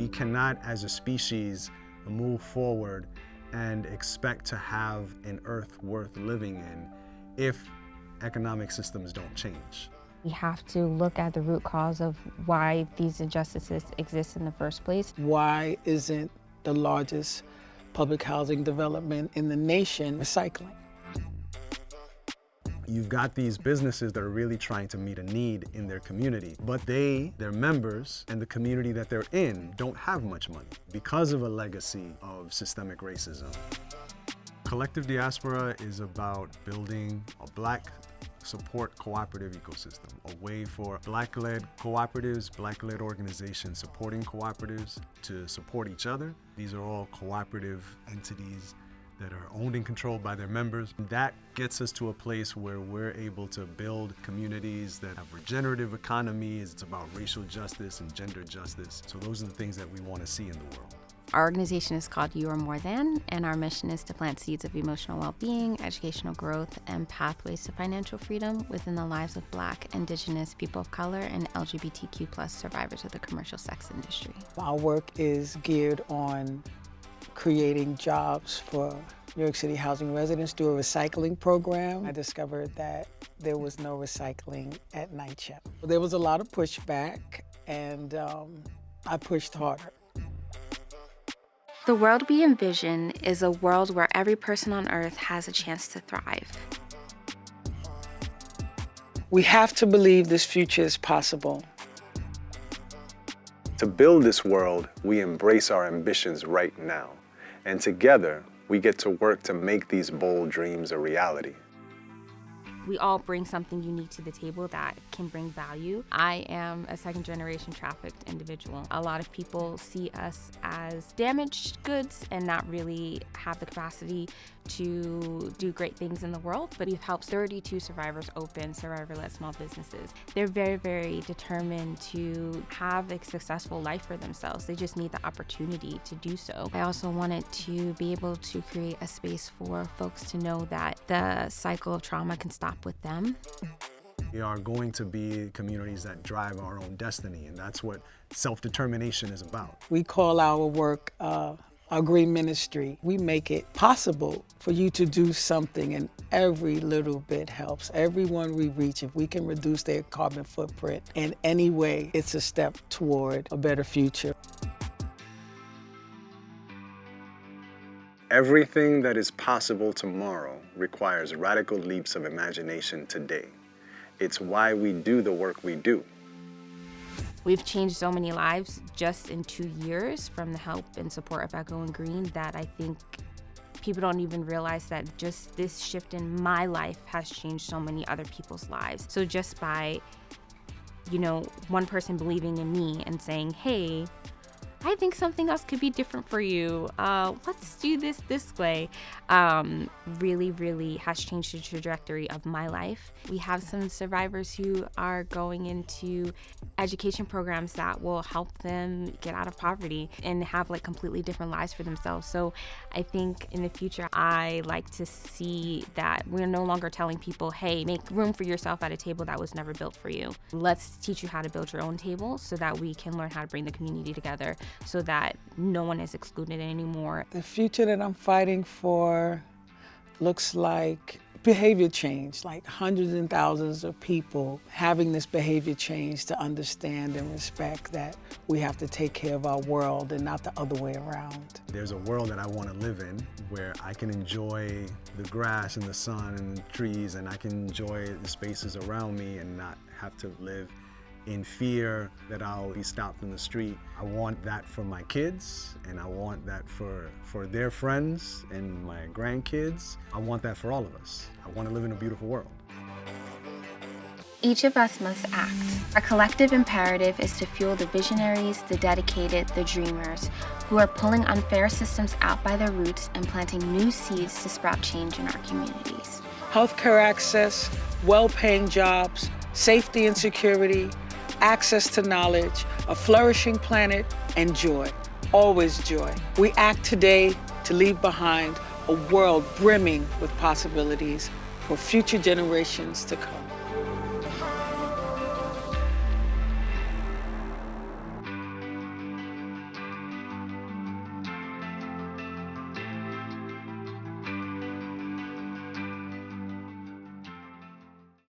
We cannot, as a species, move forward and expect to have an earth worth living in if economic systems don't change. We have to look at the root cause of why these injustices exist in the first place. Why isn't the largest public housing development in the nation recycling? You've got these businesses that are really trying to meet a need in their community, but their members, and the community that they're in don't have much money because of a legacy of systemic racism. Collective Diaspora is about building a Black support cooperative ecosystem, a way for Black-led cooperatives, Black-led organizations supporting cooperatives to support each other. These are all cooperative entities that are owned and controlled by their members. That gets us to a place where we're able to build communities that have regenerative economies. It's about racial justice and gender justice. So those are the things that we want to see in the world. Our organization is called You Are More Than, and our mission is to plant seeds of emotional well-being, educational growth, and pathways to financial freedom within the lives of Black, Indigenous, people of color, and LGBTQ+ survivors of the commercial sex industry. Our work is geared on creating jobs for New York City housing residents through a recycling program. I discovered that there was no recycling at Night Shift. There was a lot of pushback, and I pushed harder. The world we envision is a world where every person on Earth has a chance to thrive. We have to believe this future is possible. To build this world, we embrace our ambitions right now. And together, we get to work to make these bold dreams a reality. We all bring something unique to the table that can bring value. I am a second-generation trafficked individual. A lot of people see us as damaged goods and not really have the capacity to do great things in the world, but we've helped 32 survivors open survivor-led small businesses. They're very, very determined to have a successful life for themselves. They just need the opportunity to do so. I also wanted to be able to create a space for folks to know that the cycle of trauma can stop with them. We are going to be communities that drive our own destiny, and that's what self-determination is about. We call our work our green ministry. We make it possible for you to do something, and every little bit helps. Everyone we reach, if we can reduce their carbon footprint in any way, it's a step toward a better future. Everything that is possible tomorrow requires radical leaps of imagination today. It's why we do the work we do. We've changed so many lives just in 2 years from the help and support of Echo and Green that I think people don't even realize that just this shift in my life has changed so many other people's lives. So just by, one person believing in me and saying, hey, I think something else could be different for you. Let's do this way. Really, really has changed the trajectory of my life. We have some survivors who are going into education programs that will help them get out of poverty and have completely different lives for themselves. So I think in the future, I like to see that we're no longer telling people, hey, make room for yourself at a table that was never built for you. Let's teach you how to build your own table so that we can learn how to bring the community together, so that no one is excluded anymore. The future that I'm fighting for looks like behavior change, like hundreds and thousands of people having this behavior change to understand and respect that we have to take care of our world and not the other way around. There's a world that I want to live in where I can enjoy the grass and the sun and the trees, and I can enjoy the spaces around me and not have to live in fear that I'll be stopped in the street. I want that for my kids, and I want that for their friends and my grandkids. I want that for all of us. I want to live in a beautiful world. Each of us must act. Our collective imperative is to fuel the visionaries, the dedicated, the dreamers, who are pulling unfair systems out by their roots and planting new seeds to sprout change in our communities. Healthcare access, well-paying jobs, safety and security, access to knowledge, a flourishing planet, and joy. Always joy. We act today to leave behind a world brimming with possibilities for future generations to come.